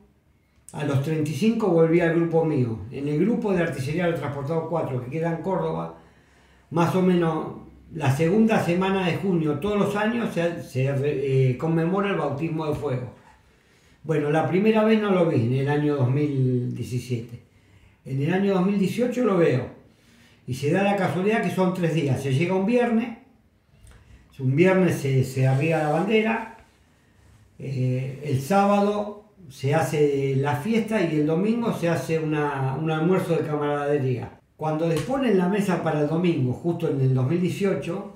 a los 35, volví al grupo mío. En el grupo de artillería del transportado 4, que queda en Córdoba, más o menos la segunda semana de junio, todos los años, se conmemora el bautismo de fuego. Bueno, la primera vez no lo vi, en el año 2017. En el año 2018 lo veo. Y se da la casualidad que son 3 días. Se llega un viernes se arriba la bandera, el sábado se hace la fiesta y el domingo se hace un almuerzo de camaradería. Cuando disponen la mesa para el domingo, justo en el 2018,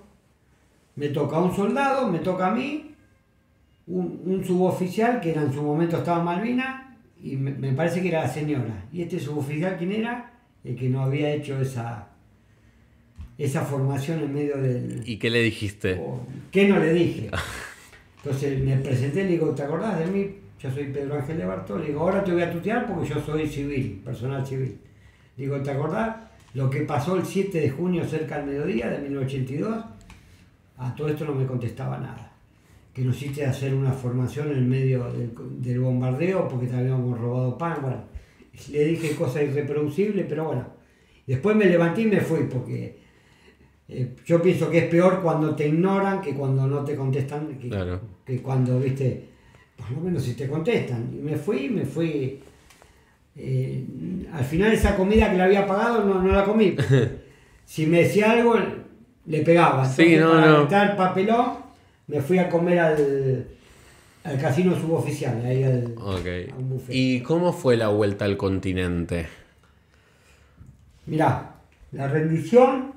me toca un soldado, me toca a mí, un suboficial que en su momento estaba en Malvinas y me parece que era la señora. ¿Y este suboficial quién era? El que no había hecho esa formación en medio del... ¿Y qué le dijiste? ¿Qué no le dije? Entonces me presenté y le digo, ¿te acordás de mí? Yo soy Pedro Ángel de Bartol. Le digo, ahora te voy a tutear porque yo soy civil, personal civil. Le digo, ¿te acordás lo que pasó el 7 de junio cerca del mediodía de 1982? A todo esto no me contestaba nada. Que nos hiciste hacer una formación en medio del bombardeo porque te habíamos robado pan. Bueno, le dije cosas irreproducibles, pero bueno. Después me levanté y me fui porque... yo pienso que es peor cuando te ignoran que cuando no te contestan, Claro. que cuando, viste, por lo menos si te contestan. Y me fui. Al final esa comida que le había pagado no la comí. Si me decía algo, le pegaba. Entonces, Sí, no, para no. evitar el papelón, me fui a comer al casino suboficial, ahí a un buffet. ¿Y cómo fue la vuelta al continente? Mirá, la rendición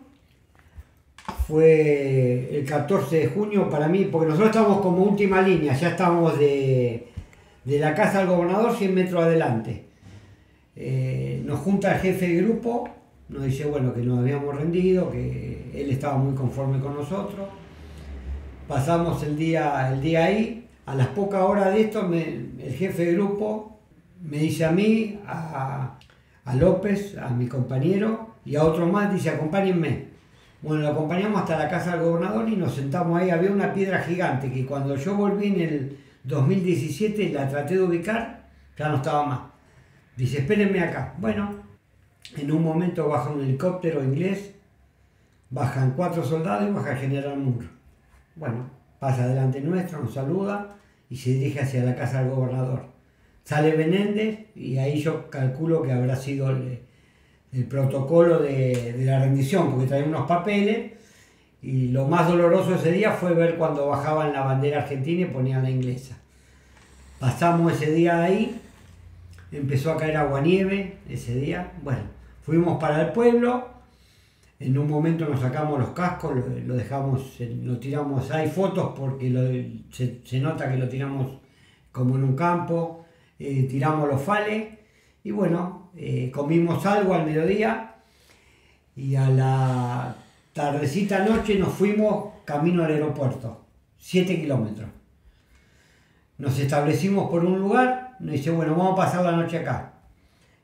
fue el 14 de junio para mí, porque nosotros estábamos como última línea, ya estábamos de la casa del gobernador 100 metros adelante. Nos junta el jefe de grupo, nos dice bueno que nos habíamos rendido, que él estaba muy conforme con nosotros. Pasamos el día ahí, a las pocas horas de esto el jefe de grupo me dice a mí, a López, a mi compañero y a otro más, dice acompáñenme. Bueno, lo acompañamos hasta la casa del gobernador y nos sentamos ahí. Había una piedra gigante que cuando yo volví en el 2017 la traté de ubicar, ya no estaba más. Dice, espérenme acá. Bueno, en un momento baja un helicóptero inglés, bajan 4 soldados y baja el general Moore. Bueno, pasa delante nuestro, nos saluda y se dirige hacia la casa del gobernador. Sale Benéndez y ahí yo calculo que habrá sido el protocolo de la rendición, porque traía unos papeles y lo más doloroso ese día fue ver cuando bajaban la bandera argentina y ponían la inglesa. Pasamos ese día ahí, empezó a caer aguanieve ese día. Bueno, fuimos para el pueblo, en un momento nos sacamos los cascos, lo dejamos, lo tiramos, hay fotos porque se nota que lo tiramos como en un campo, tiramos los fales y bueno, comimos algo al mediodía y a la tardecita noche nos fuimos camino al aeropuerto, 7 kilómetros. Nos establecimos por un lugar, nos dice, bueno, vamos a pasar la noche acá.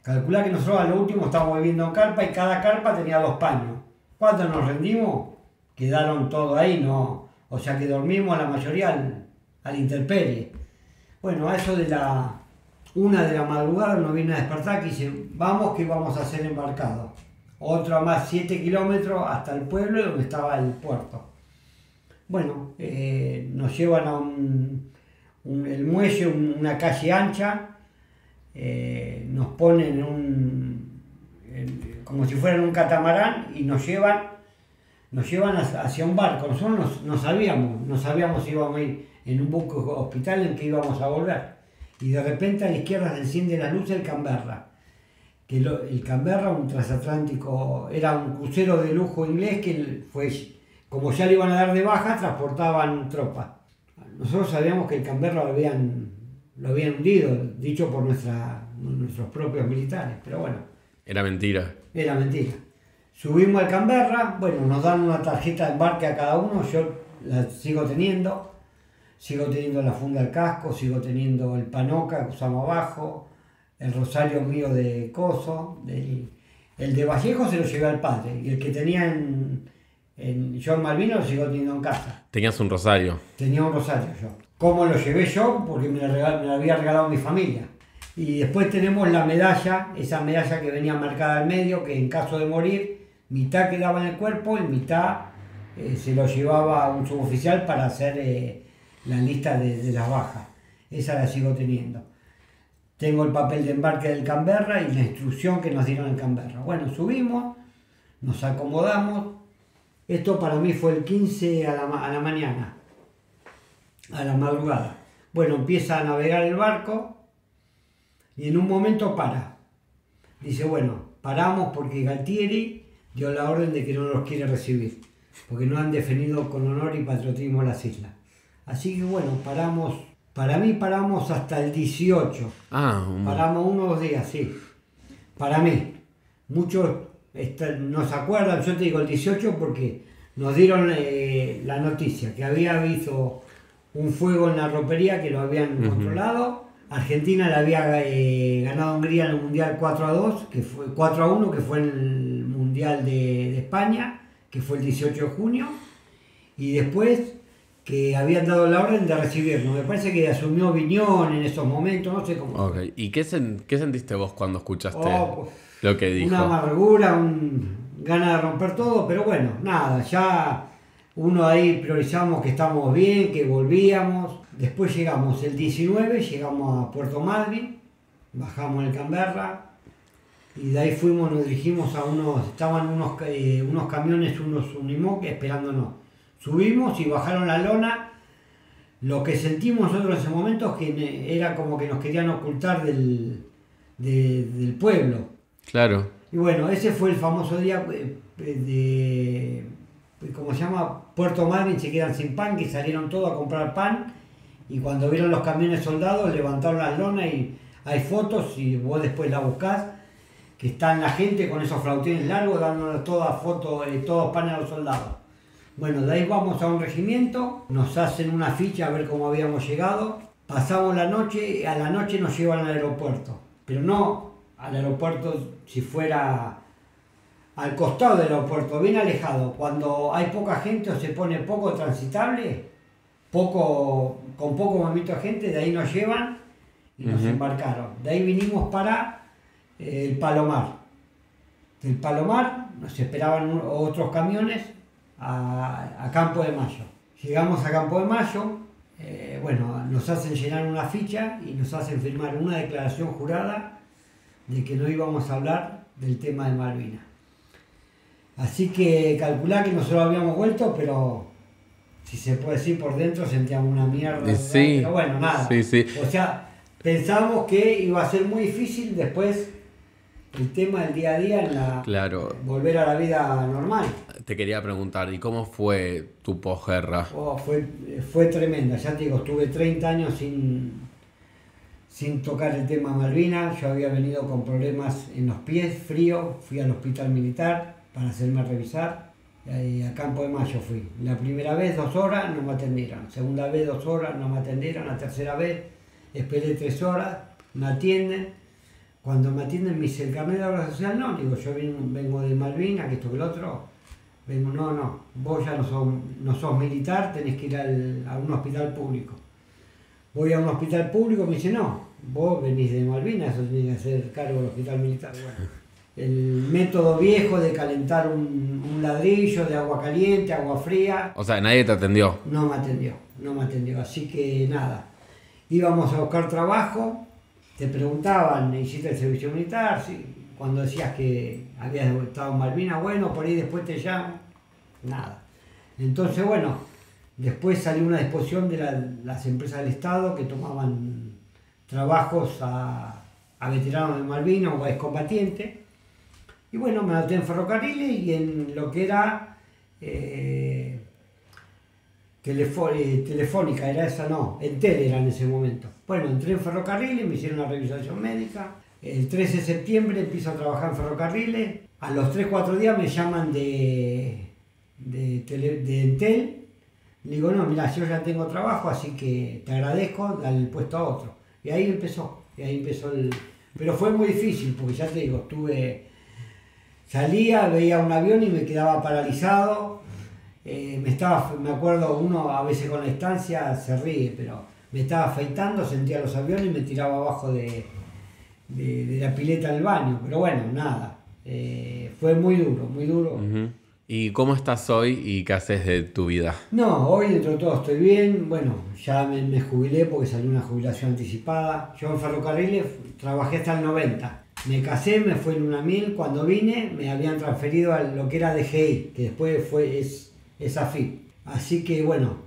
Calculá que nosotros a lo último estábamos viviendo en carpa y cada carpa tenía 2 paños. Cuando nos rendimos, quedaron todos ahí, no, o sea que dormimos la mayoría al intemperie. Bueno, a eso de la 1 de la madrugada nos viene a despertar que dice, vamos que vamos a ser embarcados. Otra más 7 kilómetros hasta el pueblo donde estaba el puerto. Bueno, nos llevan a el muelle, una calle ancha, nos ponen como si fueran un catamarán y nos llevan hacia un barco. Nosotros no sabíamos si íbamos a ir en un buque hospital en que íbamos a volver. Y de repente a la izquierda se enciende la luz del Canberra. Que el Canberra, un transatlántico, era un crucero de lujo inglés que fue, como ya le iban a dar de baja, transportaban tropas. Nosotros sabíamos que el Canberra lo habían hundido, dicho por nuestros propios militares, pero bueno. Era mentira. Era mentira. Subimos al Canberra, bueno, nos dan una tarjeta de embarque a cada uno, yo la sigo teniendo la funda del casco, sigo teniendo el panoca que usamos abajo, el rosario mío de coso, el de Vallejo se lo llevé al padre, y el que tenía yo en Malvinas lo sigo teniendo en casa. Tenías un rosario. Tenía un rosario yo. ¿Cómo lo llevé yo? Porque me lo había regalado mi familia. Y después tenemos la medalla, esa medalla que venía marcada al medio, que en caso de morir, mitad quedaba en el cuerpo y mitad se lo llevaba a un suboficial para hacer la lista de las bajas. Esa la sigo teniendo. Tengo el papel de embarque del Canberra y la instrucción que nos dieron en Canberra. Bueno, subimos, nos acomodamos. Esto para mí fue el 15 a la mañana, a la madrugada. Bueno, empieza a navegar el barco y en un momento para. Dice, bueno, paramos porque Galtieri dio la orden de que no nos quiere recibir, porque no han defendido con honor y patriotismo las islas. Así que bueno, paramos, para mí paramos hasta el 18. Paramos 1 o 2 días, sí. Para mí. Muchos no se acuerdan, yo te digo el 18 porque nos dieron la noticia que había habido un fuego en la ropería que lo habían controlado. Argentina le había ganado a Hungría en el Mundial 4-2, que fue 4-1, que fue en el Mundial de España, que fue el 18 de junio. Y después que habían dado la orden de recibirnos. Me parece que asumió Viñón en esos momentos, no sé cómo. Okay. ¿Y qué sentiste vos cuando escuchaste lo que dijo? Una amargura, ganas de romper todo, pero bueno, nada, ya uno ahí priorizamos que estamos bien, que volvíamos. Después llegamos el 19, llegamos a Puerto Madryn, bajamos el Canberra y de ahí nos dirigimos a estaban unos camiones, unos Unimog esperándonos. Subimos y bajaron la lona. Lo que sentimos nosotros en ese momento es que era como que nos querían ocultar del pueblo. Claro. Y bueno, ese fue el famoso día ¿cómo se llama? Puerto Madryn, se quedan sin pan, que salieron todos a comprar pan y cuando vieron los camiones soldados levantaron las lonas y hay fotos y vos después la buscás, que están la gente con esos flautines largos dándonos todas fotos, todos pan a los soldados. Bueno, de ahí vamos a un regimiento, nos hacen una ficha a ver cómo habíamos llegado, pasamos la noche, a la noche nos llevan al aeropuerto, pero no al aeropuerto si fuera al costado del aeropuerto, bien alejado, cuando hay poca gente o se pone poco transitable, con poco movimiento de gente, de ahí nos llevan y nos embarcaron. De ahí vinimos para el Palomar. Del Palomar nos esperaban otros camiones a Campo de Mayo. Llegamos a Campo de Mayo, bueno, nos hacen llenar una ficha y nos hacen firmar una declaración jurada de que no íbamos a hablar del tema de Malvinas. Así que calculá que nosotros habíamos vuelto, pero si se puede decir por dentro sentíamos una mierda. Sí, pero bueno, nada. Sí. O sea, Pensábamos que iba a ser muy difícil después el tema del día a día en la Claro. volver a la vida normal. Te quería preguntar, ¿y cómo fue tu posguerra? Oh, fue tremenda, ya te digo, estuve 30 años sin tocar el tema Malvinas. Yo había venido con problemas en los pies, frío, fui al hospital militar para hacerme revisar. Y a Campo de Mayo fui. La primera vez 2 horas, no me atendieron. Segunda vez 2 horas, no me atendieron. La tercera vez esperé 3 horas, me atienden. Cuando me atienden me dice, ¿el carnet de obra social? No, digo, yo vengo de Malvinas, que esto que el otro. Vengo, no, vos ya no sos militar, tenés que ir a un hospital público. Voy a un hospital público, me dice, no, vos venís de Malvinas, eso tenés que hacer cargo del hospital militar. Bueno, el método viejo de calentar un ladrillo de agua caliente, agua fría. O sea, nadie te atendió. No me atendió, así que nada. Íbamos a buscar trabajo, te preguntaban, ¿hiciste el servicio militar? Sí. Cuando decías que habías estado en Malvinas, bueno, por ahí después te llaman, nada. Entonces, bueno, después salió una disposición de las empresas del Estado que tomaban trabajos a veteranos de Malvinas o a excombatientes. Y bueno, me anoté en ferrocarriles y en lo que era telefónica, era esa no, Entel era en ese momento. Bueno, entré en ferrocarriles, me hicieron una revisación médica. El 13 de septiembre empiezo a trabajar en ferrocarriles. A los 3-4 días me llaman de Entel. Le digo, no, mira, yo ya tengo trabajo, así que te agradezco, dale el puesto a otro. Y ahí empezó el... Pero fue muy difícil, porque ya te digo, salía, veía un avión y me quedaba paralizado. Me acuerdo, uno a veces con la distancia se ríe, pero me estaba afeitando, sentía los aviones y me tiraba abajo de la pileta del baño. Pero bueno, nada, fue muy duro, muy duro. Uh-huh. ¿Y cómo estás hoy y qué haces de tu vida? No, hoy dentro de todo estoy bien. Bueno, ya me jubilé porque salió una jubilación anticipada. Yo en ferrocarriles trabajé hasta el 90. Me casé, me fue en luna miel. Cuando vine me habían transferido a lo que era DGI, que después es AFIP. Así que bueno,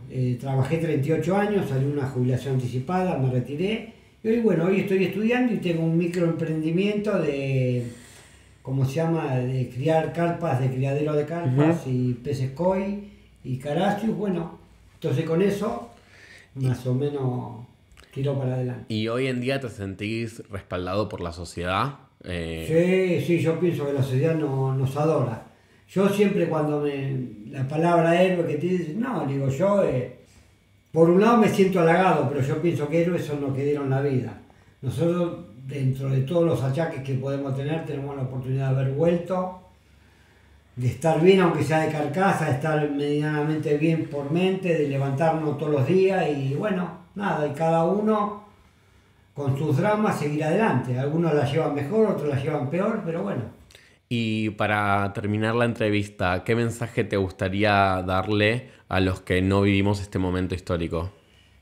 trabajé 38 años, salió una jubilación anticipada, me retiré. Y hoy estoy estudiando y tengo un microemprendimiento de... ¿Cómo se llama? De criar carpas, de criadero de carpas, uh-huh, y peces koi y caracios. Bueno, entonces con eso más o menos tiro para adelante. ¿Y hoy en día te sentís respaldado por la sociedad? Sí, yo pienso que la sociedad nos adora. Yo siempre cuando la palabra héroe que te dicen, no, digo yo, por un lado me siento halagado, pero yo pienso que héroes son los que dieron la vida. Nosotros, dentro de todos los achaques que podemos tener, tenemos la oportunidad de haber vuelto, de estar bien, aunque sea de carcasa, de estar medianamente bien por mente, de levantarnos todos los días y bueno, nada, y cada uno con sus dramas seguir adelante. Algunos la llevan mejor, otros la llevan peor, pero bueno. Y para terminar la entrevista, ¿qué mensaje te gustaría darle a los que no vivimos este momento histórico?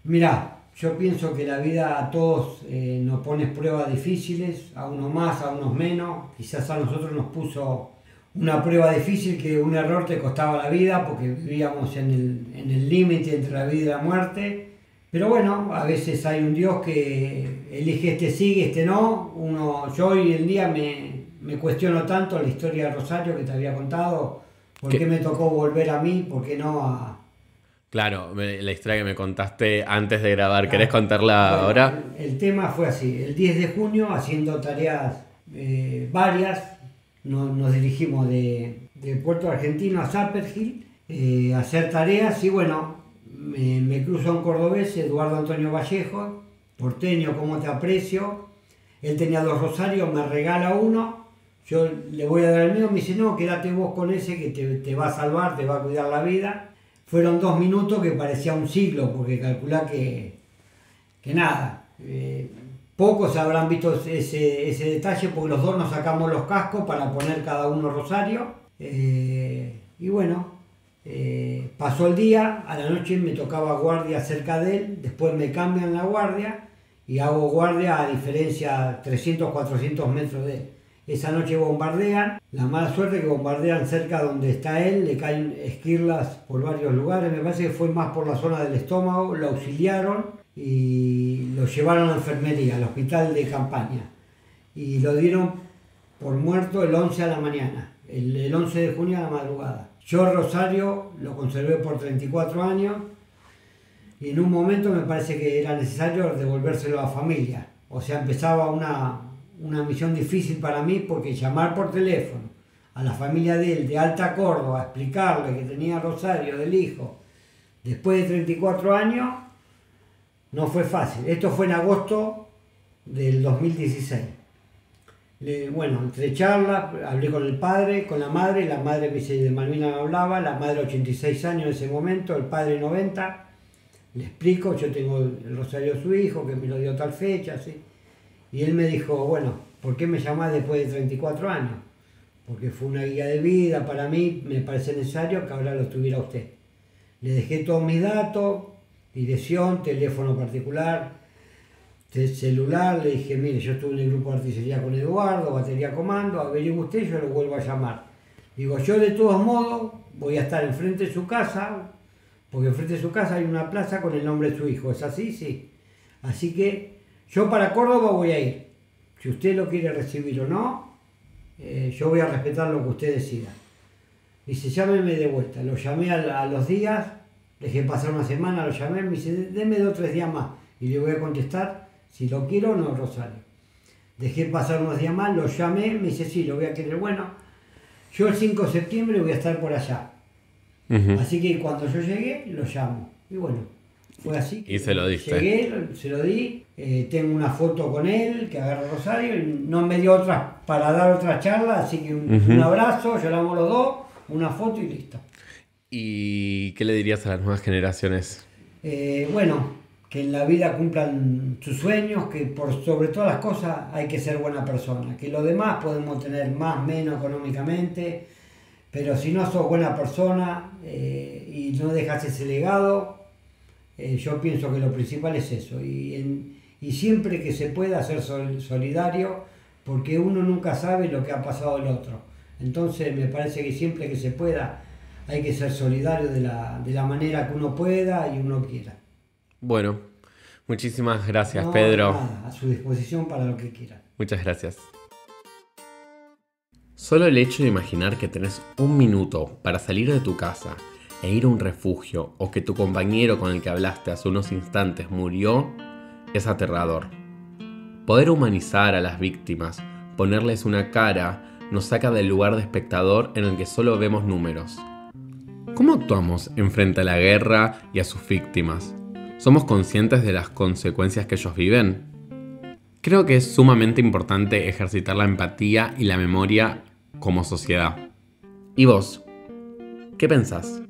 Mirá, yo pienso que la vida a todos nos pone pruebas difíciles, a unos más, a unos menos. Quizás a nosotros nos puso una prueba difícil que un error te costaba la vida porque vivíamos en el límite entre la vida y la muerte. Pero bueno, a veces hay un Dios que elige este sí, este no. Yo hoy en día me cuestiono tanto la historia de Rosario que te había contado. ¿Por qué me tocó volver a mí? ¿Por qué no a...? Claro, la historia que me contaste antes de grabar, ¿querés contarla ahora? El tema fue así, el 10 de junio, haciendo tareas varias, nos dirigimos de Puerto Argentino a Zapperhill a hacer tareas y bueno, me cruzo un cordobés, Eduardo Antonio Vallejo, porteño, ¿cómo te aprecio? Él tenía 2 rosarios, me regala uno, yo le voy a dar el mío, me dice, no, quédate vos con ese que te va a salvar, te va a cuidar la vida. Fueron 2 minutos que parecía un siglo, porque calculá que nada, pocos habrán visto ese detalle, porque los dos nos sacamos los cascos para poner cada uno rosario. Y bueno, pasó el día, a la noche me tocaba guardia cerca de él, después me cambian la guardia y hago guardia a diferencia 300, 400 metros de él. Esa noche bombardean, la mala suerte que bombardean cerca donde está él, le caen esquirlas por varios lugares, me parece que fue más por la zona del estómago, lo auxiliaron y lo llevaron a la enfermería, al hospital de campaña, y lo dieron por muerto el 11 a la mañana, el 11 de junio a la madrugada. Yo Rosario lo conservé por 34 años y en un momento me parece que era necesario devolvérselo a la familia. O sea, empezaba una misión difícil para mí, porque llamar por teléfono a la familia de él, de Alta Córdoba, explicarle que tenía Rosario del hijo, después de 34 años, no fue fácil. Esto fue en agosto del 2016. Bueno, entre charlas, hablé con el padre, con la madre me dice, de Malvina no hablaba, la madre 86 años en ese momento, el padre 90, le explico, yo tengo el Rosario su hijo, que me lo dio tal fecha, así. Y él me dijo, bueno, ¿por qué me llamás después de 34 años? Porque fue una guía de vida para mí, me parece necesario que ahora lo tuviera usted. Le dejé todos mis datos, dirección, teléfono particular, celular, le dije, mire, yo estuve en el grupo de artillería con Eduardo, batería comando, averigüe usted, yo lo vuelvo a llamar. Digo, yo de todos modos voy a estar enfrente de su casa, porque enfrente de su casa hay una plaza con el nombre de su hijo, ¿es así? Sí. Así que yo para Córdoba voy a ir. Si usted lo quiere recibir o no, yo voy a respetar lo que usted decida. Dice, llámeme de vuelta. Lo llamé a los días, dejé pasar una semana, lo llamé, me dice, deme 2 o 3 días más y le voy a contestar si lo quiero o no, Rosario. Dejé pasar unos días más, lo llamé, me dice, sí, lo voy a querer. Bueno, yo el 5 de septiembre voy a estar por allá. Así que cuando yo llegué, lo llamo. Y bueno, fue así. Y se lo diste. Llegué, se lo di, tengo una foto con él, que agarra Rosario, y no me dio otra para dar otra charla, así que un abrazo, lloramos los dos, una foto y listo. ¿Y qué le dirías a las nuevas generaciones? Bueno, que en la vida cumplan sus sueños, que por sobre todas las cosas hay que ser buena persona, que lo demás podemos tener más, menos económicamente, pero si no sos buena persona y no dejas ese legado, yo pienso que lo principal es eso, y siempre que se pueda ser solidario, porque uno nunca sabe lo que ha pasado el otro. Entonces me parece que siempre que se pueda hay que ser solidario de la manera que uno pueda y uno quiera. Bueno, muchísimas gracias, No, Pedro. Nada, a su disposición para lo que quiera. Muchas gracias. Solo el hecho de imaginar que tenés 1 minuto para salir de tu casa e ir a un refugio, o que tu compañero con el que hablaste hace unos instantes murió, es aterrador. Poder humanizar a las víctimas, ponerles una cara, nos saca del lugar de espectador en el que solo vemos números. ¿Cómo actuamos en frente a la guerra y a sus víctimas? ¿Somos conscientes de las consecuencias que ellos viven? Creo que es sumamente importante ejercitar la empatía y la memoria como sociedad. ¿Y vos? ¿Qué pensás?